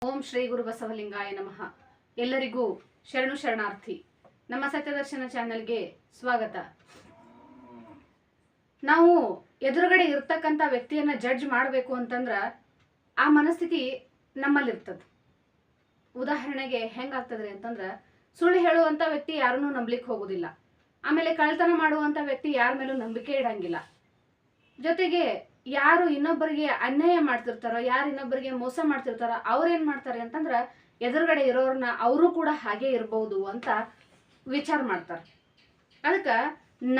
ಓಂ ಶ್ರೀ ಗುರು ಬಸವಲಿಂಗಾಯ ನಮಃ. ಎಲ್ಲರಿಗೂ ಶರಣು ಶರಣಾರ್ಥಿ. ನಮ್ಮ ಸತ್ಯದರ್ಶನ ಚಾನೆಲ್ಗೆ ಸ್ವಾಗತ. ನಾವು ಎದುರುಗಡೆ ಇರ್ತಕ್ಕಂಥ ವ್ಯಕ್ತಿಯನ್ನ ಜಡ್ಜ್ ಮಾಡಬೇಕು ಅಂತಂದ್ರ ಆ ಮನಸ್ಥಿತಿ ನಮ್ಮಲ್ಲಿರ್ತದ. ಉದಾಹರಣೆಗೆ ಹೆಂಗಾಗ್ತದ್ರಿ ಅಂತಂದ್ರ, ಸುಳ್ಳು ಹೇಳುವಂತ ವ್ಯಕ್ತಿ ಯಾರನ್ನೂ ನಂಬಲಿಕ್ಕೆ ಹೋಗುದಿಲ್ಲ. ಆಮೇಲೆ ಕಳ್ತನ ಮಾಡುವಂತ ವ್ಯಕ್ತಿ ಯಾರ ಮೇಲೂ ನಂಬಿಕೆ ಇಡಂಗಿಲ್ಲ. ಜೊತೆಗೆ ಯಾರು ಇನ್ನೊಬ್ಬರಿಗೆ ಅನ್ಯಾಯ ಮಾಡ್ತಿರ್ತಾರೋ, ಯಾರು ಇನ್ನೊಬ್ಬರಿಗೆ ಮೋಸ ಮಾಡ್ತಿರ್ತಾರೋ ಅವ್ರೇನ್ ಮಾಡ್ತಾರೆ ಅಂತಂದ್ರ ಎದುರುಗಡೆ ಇರೋರ್ನ ಅವರು ಕೂಡ ಹಾಗೆ ಇರ್ಬೋದು ಅಂತ ವಿಚಾರ ಮಾಡ್ತಾರೆ. ಅದಕ್ಕ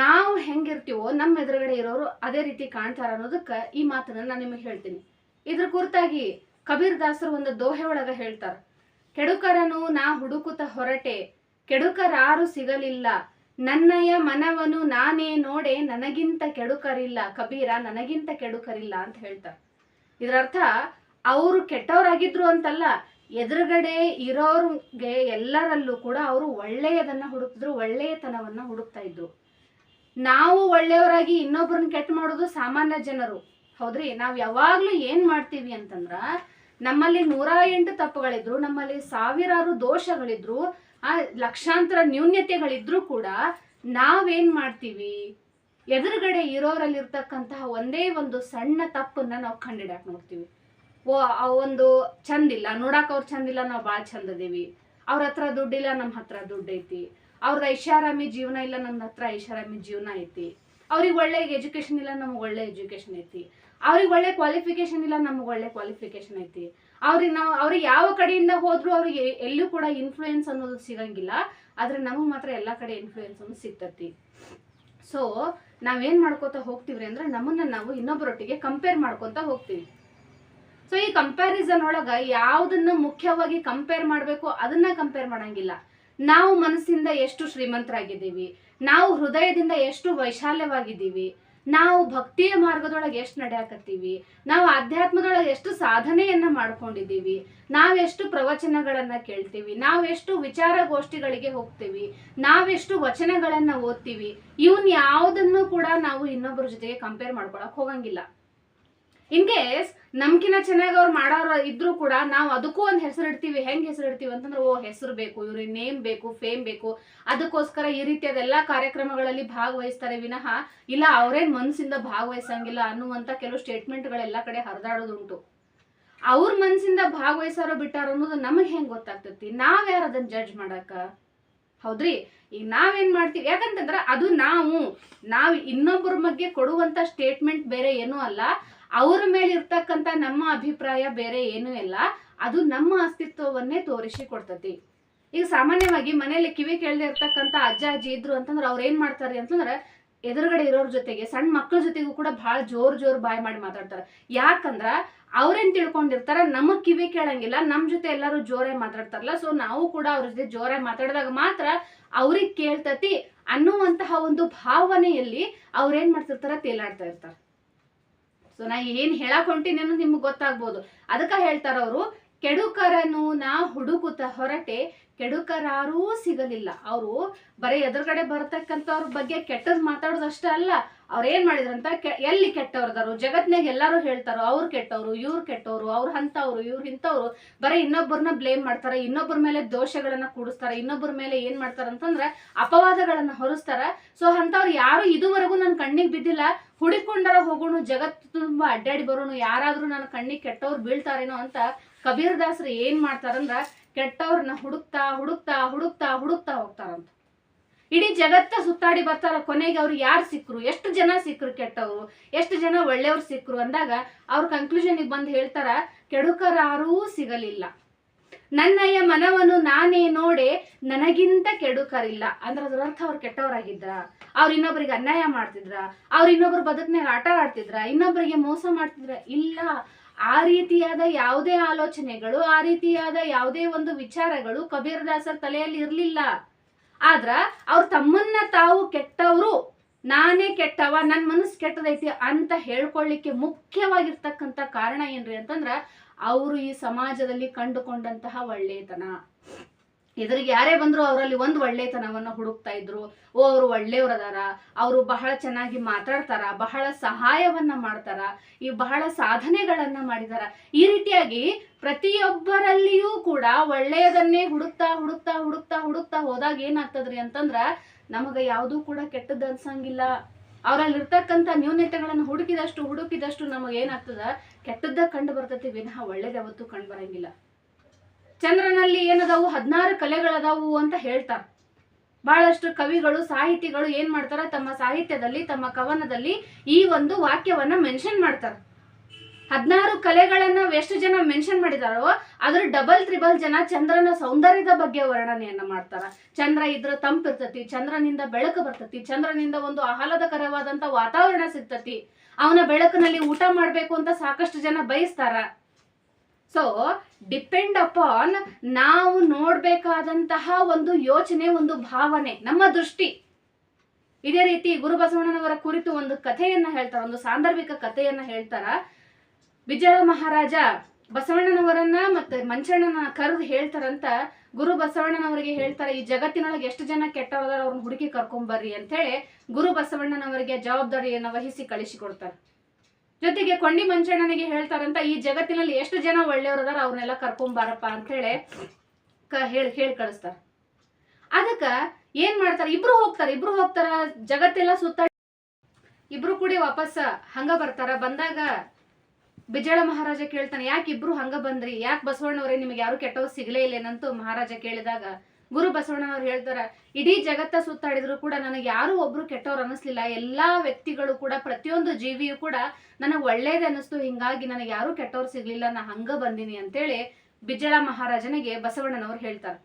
ನಾವು ಹೆಂಗಿರ್ತೀವೋ ನಮ್ಮ ಎದುರುಗಡೆ ಇರೋರು ಅದೇ ರೀತಿ ಕಾಣ್ತಾರ ಅನ್ನೋದಕ್ಕ ಈ ಮಾತನ್ನ ನಾನು ನಿಮಗೆ ಹೇಳ್ತೀನಿ. ಇದ್ರ ಕುರಿತಾಗಿ ಕಬೀರ್ ದಾಸರು ಒಂದು ದೋಹೆ ಒಳಗ ಹೇಳ್ತಾರ, ಕೆಡುಕರನು ನಾ ಹುಡುಕುತ್ತ ಹೊರಟೆ, ಕೆಡುಕರಾರು ಸಿಗಲಿಲ್ಲ, ನನ್ನಯ ಮನವನು ನಾನೇ ನೋಡೆ, ನನಗಿಂತ ಕೆಡುಕರಿಲ್ಲ ಕಬೀರ, ನನಗಿಂತ ಕೆಡುಕರಿಲ್ಲ ಅಂತ ಹೇಳ್ತಾರೆ. ಇದರರ್ಥ ಅವರು ಕೆಟ್ಟವರಾಗಿದ್ರು ಅಂತಲ್ಲ, ಎದುರುಗಡೆ ಇರೋರ್ಗೆ ಎಲ್ಲರಲ್ಲೂ ಕೂಡ ಅವರು ಒಳ್ಳೆಯದನ್ನ ಹುಡುಕಿದ್ರು, ಒಳ್ಳೆಯತನವನ್ನ ಹುಡುಕ್ತಾ ಇದ್ರು. ನಾವು ಒಳ್ಳೆಯವರಾಗಿ ಇನ್ನೊಬ್ಬರನ್ನ ಕೆಟ್ಟ ಮಾಡೋದು ಸಾಮಾನ್ಯ ಜನರು, ಹೌದ್ರಿ. ನಾವ್ ಯಾವಾಗ್ಲೂ ಏನ್ ಮಾಡ್ತೀವಿ ಅಂತಂದ್ರ, ನಮ್ಮಲ್ಲಿ 108 ತಪ್ಪುಗಳಿದ್ರು, ನಮ್ಮಲ್ಲಿ ಸಾವಿರಾರು ದೋಷಗಳಿದ್ರು, ಲಕ್ಷಾಂತರ ನ್ಯೂನ್ಯತೆಗಳಿದ್ರು ಕೂಡ ನಾವೇನ್ ಮಾಡ್ತೀವಿ, ಎದುರುಗಡೆ ಇರೋರಲ್ಲಿರ್ತಕ್ಕಂತಹ ಒಂದೇ ಒಂದು ಸಣ್ಣ ತಪ್ಪನ್ನ ನಾವು ಕಂಡಿಡಕ್ ನೋಡ್ತೀವಿ. ಒಂದು ಚಂದಿಲ್ಲ, ನೋಡಾಕ ಅವ್ರು ಚಂದಿಲ್ಲ, ನಾವು ಭಾಳ ಚಂದ ಅದೇವಿ, ಅವ್ರ ಹತ್ರ ದುಡ್ಡಿಲ್ಲ, ನಮ್ಮ ಹತ್ರ ದುಡ್ಡು ಐತಿ, ಅವ್ರದ್ದು ಐಷಾರಾಮಿ ಜೀವನ ಇಲ್ಲ, ನಮ್ಮ ಹತ್ರ ಐಷಾರಾಮಿ ಜೀವನ ಐತಿ, ಅವ್ರಿಗೆ ಒಳ್ಳೆ ಎಜುಕೇಶನ್ ಇಲ್ಲ, ನಮ್ಗೆ ಒಳ್ಳೆ ಎಜುಕೇಶನ್ ಐತಿ, ಅವ್ರಿಗೆ ಒಳ್ಳೆ ಕ್ವಾಲಿಫಿಕೇಶನ್ ಇಲ್ಲ, ನಮ್ಗೆ ಒಳ್ಳೆ ಕ್ವಾಲಿಫಿಕೇಶನ್ ಐತಿ. ಅವ್ರಿಗೆ ಯಾವ ಕಡೆಯಿಂದ ಹೋದ್ರು ಅವ್ರಿಗೆ ಎಲ್ಲೂ ಕೂಡ ಇನ್ಫ್ಲೂಯೆನ್ಸ್ ಅನ್ನೋದು ಸಿಗಂಗಿಲ್ಲ, ಆದ್ರೆ ನಮಗೆ ಮಾತ್ರ ಎಲ್ಲಾ ಕಡೆ ಇನ್ಫ್ಲೂಯೆನ್ಸ್ ಅನ್ನೋದು ಸಿಗ್ತತಿ. ಸೊ ನಾವೇನ್ ಮಾಡ್ಕೋತಾ ಹೋಗ್ತೀವ್ರಿ ಅಂದ್ರೆ, ನಮ್ಮನ್ನ ನಾವು ಇನ್ನೊಬ್ಬರೊಟ್ಟಿಗೆ ಕಂಪೇರ್ ಮಾಡ್ಕೊತಾ ಹೋಗ್ತೀವಿ. ಸೊ ಈ ಕಂಪ್ಯಾರಿಸನ್ ಒಳಗ ಯಾವ್ದನ್ನ ಮುಖ್ಯವಾಗಿ ಕಂಪೇರ್ ಮಾಡ್ಬೇಕು ಅದನ್ನ ಕಂಪೇರ್ ಮಾಡಂಗಿಲ್ಲ. ನಾವು ಮನಸ್ಸಿಂದ ಎಷ್ಟು ಶ್ರೀಮಂತರಾಗಿದ್ದೀವಿ, ನಾವು ಹೃದಯದಿಂದ ಎಷ್ಟು ವೈಶಾಲ್ಯವಾಗಿದ್ದೀವಿ, ನಾವು ಭಕ್ತಿಯ ಮಾರ್ಗದೊಳಗೆ ಎಷ್ಟು ನಡೆಯಾಕತ್ತೀವಿ, ನಾವು ಆಧ್ಯಾತ್ಮದೊಳಗೆ ಎಷ್ಟು ಸಾಧನೆಯನ್ನ ಮಾಡ್ಕೊಂಡಿದ್ದೀವಿ, ನಾವೆಷ್ಟು ಪ್ರವಚನಗಳನ್ನ ಕೇಳ್ತೀವಿ, ನಾವೆಷ್ಟು ವಿಚಾರಗೋಷ್ಠಿಗಳಿಗೆ ಹೋಗ್ತೀವಿ, ನಾವೆಷ್ಟು ವಚನಗಳನ್ನ ಓದ್ತೀವಿ, ಇವನ್ ಯಾವುದನ್ನು ಕೂಡ ನಾವು ಇನ್ನೊಬ್ಬರ ಜೊತೆಗೆ ಕಂಪೇರ್ ಮಾಡ್ಕೊಳಕ್ ಹೋಗಂಗಿಲ್ಲ. ಇನ್ ಕೇಸ್ ನಮ್ಕಿನ ಚೆನ್ನಾಗಿ ಅವ್ರು ಮಾಡೋರು ಇದ್ರು ಕೂಡ ನಾವು ಅದಕ್ಕೂ ಒಂದು ಹೆಸರು ಇಡ್ತೀವಿ. ಹೆಂಗ್ ಹೆಸರು ಇಡ್ತೀವಿ ಅಂತಂದ್ರೆ, ಓ ಹೆಸರು ಬೇಕು, ಇವ್ರಿಗೆ ನೇಮ್ ಬೇಕು, ಫೇಮ್ ಬೇಕು, ಅದಕ್ಕೋಸ್ಕರ ಈ ರೀತಿಯಾದ ಎಲ್ಲಾ ಕಾರ್ಯಕ್ರಮಗಳಲ್ಲಿ ಭಾಗವಹಿಸ್ತಾರೆ ವಿನಃ ಇಲ್ಲ ಅವ್ರೇನ್ ಮನ್ಸಿಂದ ಭಾಗವಹಿಸಂಗಿಲ್ಲ ಅನ್ನುವಂತ ಕೆಲವು ಸ್ಟೇಟ್ಮೆಂಟ್ಗಳೆಲ್ಲಾ ಕಡೆ ಹರಿದಾಡೋದುಂಟು. ಅವ್ರ ಮನ್ಸಿಂದ ಭಾಗವಹಿಸಾರೋ ಬಿಟ್ಟಾರ ಅನ್ನೋದು ನಮಗ್ ಹೆಂಗ್ ಗೊತ್ತಾಗ್ತತಿ? ನಾವ್ ಯಾರು ಅದನ್ನ ಜಡ್ಜ್ ಮಾಡಾಕ? ಹೌದ್ರಿ. ಈಗ ನಾವೇನ್ ಮಾಡ್ತೀವಿ, ಯಾಕಂತಂದ್ರ ಅದು ನಾವು ಇನ್ನೊಬ್ಬರ ಬಗ್ಗೆ ಕೊಡುವಂತ ಸ್ಟೇಟ್ಮೆಂಟ್ ಬೇರೆ ಏನೂ ಅಲ್ಲ, ಅವ್ರ ಮೇಲೆ ಇರ್ತಕ್ಕಂಥ ನಮ್ಮ ಅಭಿಪ್ರಾಯ ಬೇರೆ ಏನೂ ಇಲ್ಲ, ಅದು ನಮ್ಮ ಅಸ್ತಿತ್ವವನ್ನೇ ತೋರಿಸಿ ಕೊಡ್ತತಿ. ಈಗ ಸಾಮಾನ್ಯವಾಗಿ ಮನೆಯಲ್ಲಿ ಕಿವಿ ಕೇಳದೆ ಇರ್ತಕ್ಕಂಥ ಅಜ್ಜ ಅಜ್ಜಿ ಇದ್ರು ಅಂತಂದ್ರೆ ಅವ್ರ ಏನ್ ಮಾಡ್ತಾರೆ ಅಂತಂದ್ರೆ, ಎದುರುಗಡೆ ಇರೋರ್ ಜೊತೆಗೆ ಸಣ್ಣ ಮಕ್ಕಳ ಜೊತೆಗೂ ಕೂಡ ಬಹಳ ಜೋರ್ ಬಾಯ್ ಮಾಡಿ ಮಾತಾಡ್ತಾರೆ. ಯಾಕಂದ್ರ ಅವ್ರೇನ್ ತಿಳ್ಕೊಂಡಿರ್ತಾರ, ನಮಗ್ ಕಿವಿ ಕೇಳಂಗಿಲ್ಲ, ನಮ್ ಜೊತೆ ಎಲ್ಲರೂ ಜೋರಾಗಿ ಮಾತಾಡ್ತಾರಲ್ಲ, ಸೊ ನಾವು ಕೂಡ ಅವ್ರ ಜೊತೆ ಜೋರಾಗಿ ಮಾತಾಡಿದಾಗ ಮಾತ್ರ ಅವ್ರಿಗೆ ಕೇಳ್ತತಿ ಅನ್ನುವಂತಹ ಒಂದು ಭಾವನೆಯಲ್ಲಿ ಅವ್ರೇನ್ ಮಾಡ್ತಿರ್ತಾರ, ತೇಲಾಡ್ತಾ ಇರ್ತಾರ. ಸೊ ನಾ ಏನ್ ಹೇಳಕ್ ಹೊಂಟೀನಿ ಅನ್ನೋದು ನಿಮ್ಗೆ ಗೊತ್ತಾಗ್ಬೋದು. ಅದಕ್ಕ ಹೇಳ್ತಾರ ಅವರು, ಕೆಡುಕರನು ನಾ ಹುಡುಕುತ್ತ ಹೊರಟೆ, ಕೆಡುಕರಾರೂ ಸಿಗಲಿಲ್ಲ. ಅವರು ಬರೀ ಎದುರುಗಡೆ ಬರತಕ್ಕಂಥವ್ರ ಬಗ್ಗೆ ಕೆಟ್ಟದ್ ಮಾತಾಡೋದಷ್ಟೇ ಅಲ್ಲ, ಅವ್ರ ಏನ್ ಮಾಡಿದ್ರಂತ, ಎಲ್ಲಿ ಕೆಟ್ಟವ್ರದಾರು ಜಗತ್ನಾಗ ಎಲ್ಲಾರು ಹೇಳ್ತಾರೋ ಅವ್ರು ಕೆಟ್ಟವ್ರು, ಇವ್ರು ಕೆಟ್ಟವ್ರು, ಅವ್ರು ಅಂತವ್ರು, ಇವ್ರು ಇಂಥವ್ರು, ಬರೀ ಇನ್ನೊಬ್ಬರನ್ನ ಬ್ಲೇಮ್ ಮಾಡ್ತಾರ, ಇನ್ನೊಬ್ಬರ ಮೇಲೆ ದೋಷಗಳನ್ನ ಕೂಡಿಸ್ತಾರ, ಇನ್ನೊಬ್ಬರ ಮೇಲೆ ಏನ್ ಮಾಡ್ತಾರ ಅಂತಂದ್ರ ಅಪವಾದಗಳನ್ನ ಹೊರಿಸ್ತಾರ. ಸೊ ಅಂತವ್ರು ಯಾರು ಇದುವರೆಗೂ ನನ್ ಕಣ್ಣಿಗೆ ಬಿದ್ದಿಲ್ಲ, ಹುಡಿಕೊಂಡರ ಹೋಗೋಣ, ಜಗತ್ತು ತುಂಬಾ ಅಡ್ಡಾಡಿ ಬರೋಣ, ಯಾರಾದ್ರೂ ನನ್ನ ಕಣ್ಣಿಗೆ ಕೆಟ್ಟವ್ರು ಬೀಳ್ತಾರೇನೋ ಅಂತ ಕಬೀರ್ ದಾಸರು ಏನ್ ಮಾಡ್ತಾರಂದ್ರ, ಕೆಟ್ಟವ್ರನ್ನ ಹುಡುಕ್ತಾ ಹುಡುಕ್ತಾ ಹುಡುಕ್ತಾ ಹುಡುಕ್ತಾ ಹೋಗ್ತಾರಂತ. ಇಡೀ ಜಗತ್ತ ಸುತ್ತಾಡಿ ಬರ್ತಾರ, ಕೊನೆಗೆ ಅವ್ರು ಯಾರು ಸಿಕ್ರು, ಎಷ್ಟು ಜನ ಸಿಕ್ರು ಕೆಟ್ಟವ್ರು, ಎಷ್ಟು ಜನ ಒಳ್ಳೆಯವ್ರು ಸಿಕ್ರು ಅಂದಾಗ ಅವ್ರ ಕನ್ಕ್ಲೂಷನ್ ಬಂದು ಹೇಳ್ತಾರ, ಕೆಡುಕರಾರೂ ಸಿಗಲಿಲ್ಲ, ನನ್ನಯ್ಯ ಮನವನ್ನು ನಾನೇ ನೋಡೆ, ನನಗಿಂತ ಕೆಡುಕರಿಲ್ಲ. ಅಂದ್ರೆ ಅದರ ಅರ್ಥ ಅವ್ರು ಕೆಟ್ಟವರಾಗಿದ್ರ, ಅವ್ರು ಇನ್ನೊಬ್ಬರಿಗೆ ಅನ್ಯಾಯ ಮಾಡ್ತಿದ್ರ, ಅವ್ರು ಇನ್ನೊಬ್ರ ಬದುಕ್ನಾಗ ಆಟ ಆಡ್ತಿದ್ರ, ಇನ್ನೊಬ್ಬರಿಗೆ ಮೋಸ ಮಾಡ್ತಿದ್ರ? ಇಲ್ಲ, ಆ ರೀತಿಯಾದ ಯಾವುದೇ ಆಲೋಚನೆಗಳು, ಆ ರೀತಿಯಾದ ಯಾವುದೇ ಒಂದು ವಿಚಾರಗಳು ಕಬೀರ್ ದಾಸರ ತಲೆಯಲ್ಲಿ ಇರ್ಲಿಲ್ಲ. ಆದ್ರ ಅವ್ರು ತಮ್ಮನ್ನ ತಾವು ಕೆಟ್ಟವರು, ನಾನೇ ಕೆಟ್ಟವ, ನನ್ ಮನಸ್ಸು ಕೆಟ್ಟದೈತಿ ಅಂತ ಹೇಳ್ಕೊಳ್ಳಿಕ್ಕೆ ಮುಖ್ಯವಾಗಿರ್ತಕ್ಕಂಥ ಕಾರಣ ಏನ್ರಿ ಅಂತಂದ್ರ, ಅವರು ಈ ಸಮಾಜದಲ್ಲಿ ಕಂಡುಕೊಂಡಂತಹ ಒಳ್ಳೆಯತನ. ಎದುರಿಗೆ ಯಾರೇ ಬಂದ್ರು ಅವರಲ್ಲಿ ಒಂದು ಒಳ್ಳೆತನವನ್ನ ಹುಡುಕ್ತಾ ಇದ್ರು. ಓ, ಅವರು ಒಳ್ಳೆಯವ್ರದಾರ, ಅವರು ಬಹಳ ಚೆನ್ನಾಗಿ ಮಾತಾಡ್ತಾರ, ಬಹಳ ಸಹಾಯವನ್ನ ಮಾಡ್ತಾರ, ಈ ಬಹಳ ಸಾಧನೆಗಳನ್ನ ಮಾಡಿದಾರ. ಈ ರೀತಿಯಾಗಿ ಪ್ರತಿಯೊಬ್ಬರಲ್ಲಿಯೂ ಕೂಡ ಒಳ್ಳೆಯದನ್ನೇ ಹುಡುಕ್ತಾ ಹುಡುಕ್ತಾ ಹುಡುಕ್ತಾ ಹುಡುಕ್ತಾ ಹೋದಾಗ ಏನಾಗ್ತದ್ರಿ ಅಂತಂದ್ರ ನಮಗ ಯಾವುದೂ ಕೂಡ ಕೆಟ್ಟದ್ದು ಅನ್ಸಂಗಿಲ್ಲ. ಅವರಲ್ಲಿ ಇರ್ತಕ್ಕಂಥ ನ್ಯೂನತೆಗಳನ್ನು ಹುಡುಕಿದಷ್ಟು ನಮಗೆ ಏನಾಗ್ತದ, ಕೆಟ್ಟದ್ದ ಕಂಡು ಬರ್ತೈತಿ ವಿನಃ ಒಳ್ಳೇದು ಯಾವತ್ತೂ ಕಂಡು ಬರಂಗಿಲ್ಲ. ಚಂದ್ರನಲ್ಲಿ ಏನದಾವು 16 ಕಲೆಗಳದಾವು ಅಂತ ಹೇಳ್ತಾರ. ಬಹಳಷ್ಟು ಕವಿಗಳು, ಸಾಹಿತಿಗಳು ಏನ್ ಮಾಡ್ತಾರ, ತಮ್ಮ ಸಾಹಿತ್ಯದಲ್ಲಿ, ತಮ್ಮ ಕವನದಲ್ಲಿ ಈ ಒಂದು ವಾಕ್ಯವನ್ನ ಮೆನ್ಷನ್ ಮಾಡ್ತಾರ. 16 ಕಲೆಗಳನ್ನ ಎಷ್ಟು ಜನ ಮೆನ್ಷನ್ ಮಾಡಿದಾರೋ ಅದ್ರ ಡಬಲ್ ತ್ರಿಬಲ್ ಜನ ಚಂದ್ರನ ಸೌಂದರ್ಯದ ಬಗ್ಗೆ ವರ್ಣನೆಯನ್ನ ಮಾಡ್ತಾರ. ಚಂದ್ರ ಇದ್ರ ತಂಪಿರ್ತತಿ, ಚಂದ್ರನಿಂದ ಬೆಳಕು ಬರ್ತತಿ, ಚಂದ್ರನಿಂದ ಒಂದು ಆಹ್ಲಾದಕರವಾದಂತ ವಾತಾವರಣ ಸಿಗ್ತತಿ, ಅವನ ಬೆಳಕಿನಲ್ಲಿ ಊಟ ಮಾಡ್ಬೇಕು ಅಂತ ಸಾಕಷ್ಟು ಜನ ಬಯಸ್ತಾರ. ಸೊ ಡಿಪೆಂಡ್ ಅಪಾನ್ ನಾವು ನೋಡ್ಬೇಕಾದಂತಹ ಒಂದು ಯೋಚನೆ, ಒಂದು ಭಾವನೆ, ನಮ್ಮ ದೃಷ್ಟಿ. ಇದೇ ರೀತಿ ಗುರು ಬಸವಣ್ಣನವರ ಕುರಿತು ಒಂದು ಕಥೆಯನ್ನ ಹೇಳ್ತಾರ, ಒಂದು ಸಾಂದರ್ಭಿಕ ಕಥೆಯನ್ನ ಹೇಳ್ತಾರ. ವಿಜಯ ಮಹಾರಾಜ ಬಸವಣ್ಣನವರನ್ನ ಮತ್ತೆ ಮಂಚಣ್ಣನ ಕರೆದು ಹೇಳ್ತಾರಂತ. ಗುರು ಬಸವಣ್ಣನವರಿಗೆ ಹೇಳ್ತಾರೆ, ಈ ಜಗತ್ತಿನೊಳಗೆ ಎಷ್ಟು ಜನ ಕೆಟ್ಟವರದಾರ ಅವ್ರನ್ನ ಹುಡುಕಿ ಕರ್ಕೊಂಬರ್ರಿ ಅಂತ ಹೇಳಿ ಗುರು ಬಸವಣ್ಣನವರಿಗೆ ಜವಾಬ್ದಾರಿಯನ್ನ ವಹಿಸಿ ಕಳಿಸಿಕೊಡ್ತಾರೆ. ಜೊತೆಗೆ ಕೊಂಡಿ ಮಂಚಣ್ಣನಿಗೆ ಹೇಳ್ತಾರಂತ, ಈ ಜಗತ್ತಿನಲ್ಲಿ ಎಷ್ಟು ಜನ ಒಳ್ಳೆಯವರದಾರ ಅವ್ರನ್ನೆಲ್ಲ ಕರ್ಕೊಂಬಾರಪ್ಪ ಅಂತ ಹೇಳಿ ಹೇಳಿ ಕಳಿಸ್ತಾರ. ಅದಕ್ಕ ಏನ್ ಮಾಡ್ತಾರ, ಇಬ್ರು ಹೋಗ್ತಾರ, ಜಗತ್ತೆಲ್ಲ ಸುತ್ತ ಇಬ್ರು ಕೂಡಿ ವಾಪಸ್ ಹಂಗ ಬರ್ತಾರ. ಬಂದಾಗ ಬಿಜಾಳ ಮಹಾರಾಜ ಕೇಳ್ತಾನೆ, ಯಾಕೆ ಇಬ್ರು ಹಂಗ ಬಂದ್ರಿ, ಯಾಕೆ ಬಸವಣ್ಣವ್ರೆ ನಿಮಗೆ ಯಾರು ಕೆಟ್ಟವ್ರು ಸಿಗ್ಲೇ ಇಲ್ಲೇನಂತೂ ಮಹಾರಾಜ ಕೇಳಿದಾಗ ಗುರು ಬಸವಣ್ಣನವ್ರು ಹೇಳ್ತಾರ, ಇಡೀ ಜಗತ್ತ ಸುತ್ತಾಡಿದ್ರು ಕೂಡ ನನಗೆ ಯಾರು ಒಬ್ರು ಕೆಟ್ಟವ್ರು ಅನಿಸ್ಲಿಲ್ಲ. ಎಲ್ಲಾ ವ್ಯಕ್ತಿಗಳು ಕೂಡ, ಪ್ರತಿಯೊಂದು ಜೀವಿಯು ಕೂಡ ನನಗೆ ಒಳ್ಳೇದೇ ಅನಿಸ್ತು, ಹಿಂಗಾಗಿ ನನಗೆ ಯಾರು ಕೆಟ್ಟವ್ರು ಸಿಗ್ಲಿಲ್ಲ, ನಾ ಹಂಗ ಬಂದಿನಿ ಅಂತೇಳಿ ಬಿಜ್ಜಳ ಮಹಾರಾಜನಿಗೆ ಬಸವಣ್ಣನವ್ರು ಹೇಳ್ತಾರ.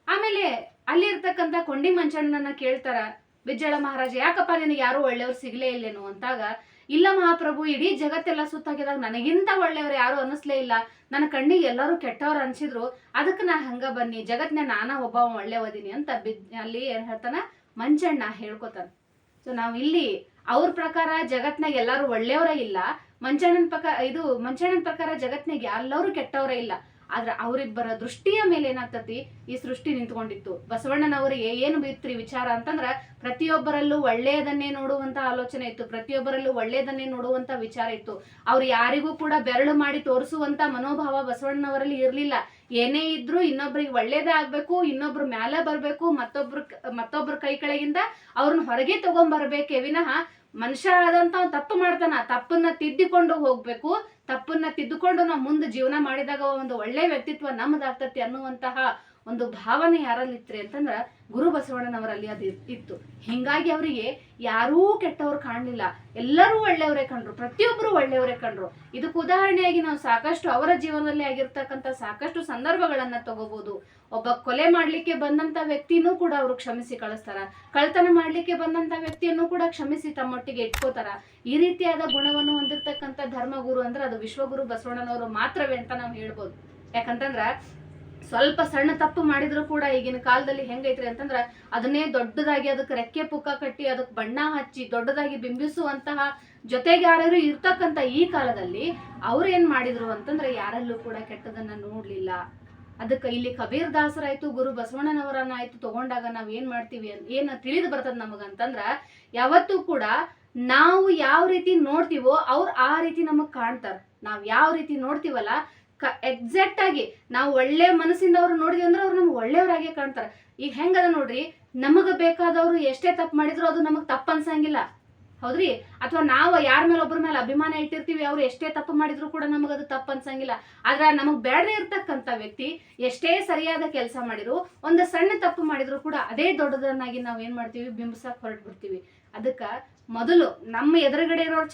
ಆಮೇಲೆ ಅಲ್ಲಿ ಇರ್ತಕ್ಕಂಥ ಕೊಂಡಿ ಮಂಚಣ್ಣನ ಕೇಳ್ತಾರ, ಬಿಜ್ಜಳ ಮಹಾರಾಜ ಯಾಕಪ್ಪ ನಿನಗೆ ಯಾರು ಒಳ್ಳೆಯವ್ರು ಸಿಗ್ಲೇ ಇಲ್ಲೇನು ಅಂತಾಗ, ಇಲ್ಲ ಮಹಾಪ್ರಭು, ಇಡೀ ಜಗತ್ತೆಲ್ಲ ಸುತ್ತಾಗಿದಾಗ ನನಗಿಂತ ಒಳ್ಳೆಯವ್ರು ಯಾರು ಅನಿಸ್ಲೇ ಇಲ್ಲ, ನನ್ನ ಕಣ್ಣಿಗೆ ಎಲ್ಲರೂ ಕೆಟ್ಟವ್ರು ಅನ್ಸಿದ್ರು, ಅದಕ್ಕೆ ನಾ ಹಂಗ ಬನ್ನಿ, ಜಗತ್ನ ನಾನ ಒಬ್ಬ ಒಳ್ಳೆಯವದೀನಿ ಅಂತ ಅಲ್ಲಿ ಏನ್ ಹೇಳ್ತಾನ ಮಂಚಣ್ಣ ಹೇಳ್ಕೊತಾನ. ಸೊ ನಾವ್ ಇಲ್ಲಿ ಅವ್ರ ಪ್ರಕಾರ ಜಗತ್ನಾಗ ಎಲ್ಲಾರು ಒಳ್ಳೆಯವರೇ ಇಲ್ಲ, ಮಂಚಣ್ಣನ ಪ್ರಕಾರ ಜಗತ್ನಾಗ ಎಲ್ಲರೂ ಕೆಟ್ಟವರೇ ಇಲ್ಲ. ಆದ್ರೆ ಅವರಿಬ್ಬರ ದೃಷ್ಟಿಯ ಮೇಲೆ ಏನಾಗ್ತತಿ, ಈ ಸೃಷ್ಟಿ ನಿಂತ್ಕೊಂಡಿತ್ತು. ಬಸವಣ್ಣನವರಿಗೆ ಏನು ಬಿತ್ರಿ ವಿಚಾರ ಅಂತಂದ್ರ ಪ್ರತಿಯೊಬ್ಬರಲ್ಲೂ ಒಳ್ಳೆಯದನ್ನೇ ನೋಡುವಂತ ಆಲೋಚನೆ ಇತ್ತು, ಪ್ರತಿಯೊಬ್ಬರಲ್ಲೂ ಒಳ್ಳೆಯದನ್ನೇ ನೋಡುವಂತ ವಿಚಾರ ಇತ್ತು. ಅವ್ರು ಯಾರಿಗೂ ಕೂಡ ಬೆರಳು ಮಾಡಿ ತೋರಿಸುವಂತ ಮನೋಭಾವ ಬಸವಣ್ಣನವರಲ್ಲಿ ಇರ್ಲಿಲ್ಲ. ಏನೇ ಇದ್ರು ಇನ್ನೊಬ್ರಿಗೆ ಒಳ್ಳೇದೇ ಆಗ್ಬೇಕು, ಇನ್ನೊಬ್ರು ಮ್ಯಾಲೆ ಬರ್ಬೇಕು, ಮತ್ತೊಬ್ರ ಕೈ ಕೆಳಗಿಂದ ಅವ್ರನ್ನ ಹೊರಗೆ ತಗೊಂಡ್ಬರ್ಬೇಕೇ ವಿನಃ ಮನುಷ್ಯ ಆದಂತ ತಪ್ಪು ಮಾಡ್ತಾನ, ತಪ್ಪನ್ನ ತಿದ್ದಿಕೊಂಡು ಹೋಗ್ಬೇಕು, ತಪ್ಪನ್ನ ತಿದ್ದುಕೊಂಡು ನಾವು ಮುಂದೆ ಜೀವನ ಮಾಡಿದಾಗ ಒಂದು ಒಳ್ಳೆ ವ್ಯಕ್ತಿತ್ವ ನಮ್ಮದಾಗ್ತತಿ ಅನ್ನುವಂತಹ ಒಂದು ಭಾವನೆ ಯಾರಲ್ಲಿತ್ರಿ ಅಂತಂದ್ರ ಗುರು ಬಸವಣ್ಣನವರಲ್ಲಿ ಅದು ಇತ್ತು. ಹಿಂಗಾಗಿ ಅವರಿಗೆ ಯಾರೂ ಕೆಟ್ಟವ್ರು ಕಾಣಲಿಲ್ಲ, ಎಲ್ಲರೂ ಒಳ್ಳೆಯವರೇ ಕಂಡ್ರು, ಪ್ರತಿಯೊಬ್ಬರು ಒಳ್ಳೆಯವರೇ ಕಂಡ್ರು. ಇದಕ್ಕೆ ಉದಾಹರಣೆಯಾಗಿ ನಾವು ಸಾಕಷ್ಟು ಅವರ ಜೀವನದಲ್ಲಿ ಆಗಿರ್ತಕ್ಕಂಥ ಸಾಕಷ್ಟು ಸಂದರ್ಭಗಳನ್ನ ತಗೋಬಹುದು. ಒಬ್ಬ ಕೊಲೆ ಮಾಡ್ಲಿಕ್ಕೆ ಬಂದಂತ ವ್ಯಕ್ತಿನೂ ಕೂಡ ಅವರು ಕ್ಷಮಿಸಿ ಕಳಿಸ್ತಾರ, ಕಳ್ತನ ಮಾಡ್ಲಿಕ್ಕೆ ಬಂದಂತ ವ್ಯಕ್ತಿಯನ್ನು ಕೂಡ ಕ್ಷಮಿಸಿ ತಮ್ಮೊಟ್ಟಿಗೆ ಇಟ್ಕೋತಾರ. ಈ ರೀತಿಯಾದ ಗುಣವನ್ನು ಹೊಂದಿರತಕ್ಕಂಥ ಧರ್ಮಗುರು ಅಂದ್ರೆ ಅದು ವಿಶ್ವಗುರು ಬಸವಣ್ಣನವರು ಮಾತ್ರವೇ ಅಂತ ನಾವು ಹೇಳ್ಬೋದು. ಯಾಕಂತಂದ್ರ ಸ್ವಲ್ಪ ಸಣ್ಣ ತಪ್ಪು ಮಾಡಿದ್ರು ಕೂಡ ಈಗಿನ ಕಾಲದಲ್ಲಿ ಹೆಂಗೈತ್ರಿ ಅಂತಂದ್ರ ಅದನ್ನೇ ದೊಡ್ಡದಾಗಿ ಅದಕ್ಕೆ ರೆಕ್ಕೆ ಪುಕ್ಕ ಕಟ್ಟಿ ಅದಕ್ಕೆ ಬಣ್ಣ ಹಚ್ಚಿ ದೊಡ್ಡದಾಗಿ ಬಿಂಬಿಸುವಂತಹ ಜೊತೆಗಾರರು ಇರ್ತಕ್ಕಂಥ ಈ ಕಾಲದಲ್ಲಿ ಅವ್ರು ಏನ್ ಮಾಡಿದ್ರು ಅಂತಂದ್ರೆ ಯಾರಲ್ಲೂ ಕೂಡ ಕೆಟ್ಟದನ್ನ ನೋಡ್ಲಿಲ್ಲ. ಅದಕ್ಕೆ ಇಲ್ಲಿ ಕಬೀರ್ ದಾಸರಾಯ್ತು, ಗುರು ಬಸವಣ್ಣನವರನ್ನ ಆಯ್ತು ತಗೊಂಡಾಗ ನಾವ್ ಏನ್ ಮಾಡ್ತೀವಿ ಏನ್ ತಿಳಿದು ಬರ್ತದ ನಮಗಂತಂದ್ರ, ಯಾವತ್ತೂ ಕೂಡ ನಾವು ಯಾವ ರೀತಿ ನೋಡ್ತೀವೋ ಅವ್ರು ಆ ರೀತಿ ನಮಗ್ ಕಾಣ್ತಾರ. ನಾವ್ ಯಾವ ರೀತಿ ನೋಡ್ತೀವಲ್ಲ ಎಕ್ಸಾಕ್ಟ್ ಆಗಿ ನಾವು ಒಳ್ಳೆ ಮನಸ್ಸಿಂದ ಅವ್ರು ನೋಡಿದ್ವಿ ಅಂದ್ರೆ ಅವ್ರು ನಮ್ಗೆ ಒಳ್ಳೆಯವ್ರಾಗೆ ಕಾಣ್ತಾರೆ. ಈಗ ಹೆಂಗದ ನೋಡ್ರಿ, ನಮಗ ಬೇಕಾದವ್ರು ಎಷ್ಟೇ ತಪ್ಪು ಮಾಡಿದ್ರು ಅದು ನಮಗ್ ತಪ್ಪು ಅನ್ಸಂಗಿಲ್ಲ, ಹೌದ್ರಿ? ಅಥವಾ ನಾವು ಯಾರ ಮೇಲೆ ಒಬ್ಬರ ಮೇಲೆ ಅಭಿಮಾನ ಇಟ್ಟಿರ್ತೀವಿ, ಅವ್ರು ಎಷ್ಟೇ ತಪ್ಪು ಮಾಡಿದ್ರು ಕೂಡ ನಮಗದು ತಪ್ಪು ಅನ್ಸಂಗಿಲ್ಲ. ಆದ್ರೆ ನಮಗ್ ಬೇಡದೇ ಇರ್ತಕ್ಕಂಥ ವ್ಯಕ್ತಿ ಎಷ್ಟೇ ಸರಿಯಾದ ಕೆಲಸ ಮಾಡಿದ್ರು, ಒಂದು ಸಣ್ಣ ತಪ್ಪು ಮಾಡಿದ್ರು ಕೂಡ ಅದೇ ದೊಡ್ಡದನ್ನಾಗಿ ನಾವ್ ಏನ್ ಮಾಡ್ತೀವಿ, ಬಿಂಬಿಸಕ್ ಹೊರಟ್ಬಿಡ್ತೀವಿ. ಅದಕ್ಕ ಮೊದಲು ನಮ್ಮ ಎದುರುಗಡೆ ಇರೋರು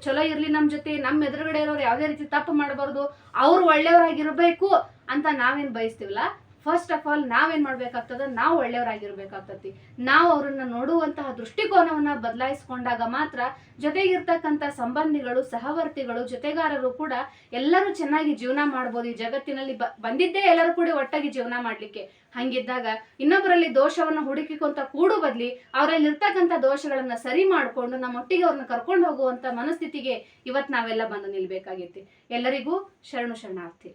ಚಲೋ ಇರ್ಲಿ, ನಮ್ ಜೊತೆ ನಮ್ಮ ಎದುರುಗಡೆ ಇರೋರು ಯಾವ್ದೇ ರೀತಿ ತಪ್ಪು ಮಾಡಬಾರ್ದು, ಅವ್ರು ಒಳ್ಳೆಯವರಾಗಿರ್ಬೇಕು ಅಂತ ನಾವೇನ್ ಬಯಸ್ತೀವಲ್ಲ, ಫಸ್ಟ್ ಆಫ್ ಆಲ್ ನಾವೇನ್ ಮಾಡ್ಬೇಕಾಗ್ತದ, ನಾವು ಒಳ್ಳೆಯವರಾಗಿರ್ಬೇಕಾಗ್ತತಿ. ನಾವು ಅವ್ರನ್ನ ನೋಡುವಂತಹ ದೃಷ್ಟಿಕೋನವನ್ನ ಬದಲಾಯಿಸ್ಕೊಂಡಾಗ ಮಾತ್ರ ಜೊತೆಗಿರ್ತಕ್ಕಂಥ ಸಂಬಂಧಿಗಳು, ಸಹವರ್ತಿಗಳು, ಜೊತೆಗಾರರು ಕೂಡ ಎಲ್ಲರೂ ಚೆನ್ನಾಗಿ ಜೀವನ ಮಾಡ್ಬೋದು. ಈ ಜಗತ್ತಿನಲ್ಲಿ ಬಂದಿದ್ದೇ ಎಲ್ಲರೂ ಕೂಡ ಒಟ್ಟಾಗಿ ಜೀವನ ಮಾಡ್ಲಿಕ್ಕೆ. ಹಂಗಿದ್ದಾಗ ಇನ್ನೊಬ್ಬರಲ್ಲಿ ದೋಷವನ್ನ ಹುಡುಕಿಕೊಂತ ಕೂಡು ಬದ್ಲಿ ಅವರಲ್ಲಿ ಇರ್ತಕ್ಕಂಥ ದೋಷಗಳನ್ನ ಸರಿ ಮಾಡ್ಕೊಂಡು ನಮ್ಮೊಟ್ಟಿಗೆ ಅವ್ರನ್ನ ಕರ್ಕೊಂಡು ಹೋಗುವಂತ ಮನಸ್ಥಿತಿಗೆ ಇವತ್ ನಾವೆಲ್ಲ ಬಂದು ನಿಲ್ಬೇಕಾಗೈತಿ. ಎಲ್ಲರಿಗೂ ಶರಣಾರ್ಥಿ.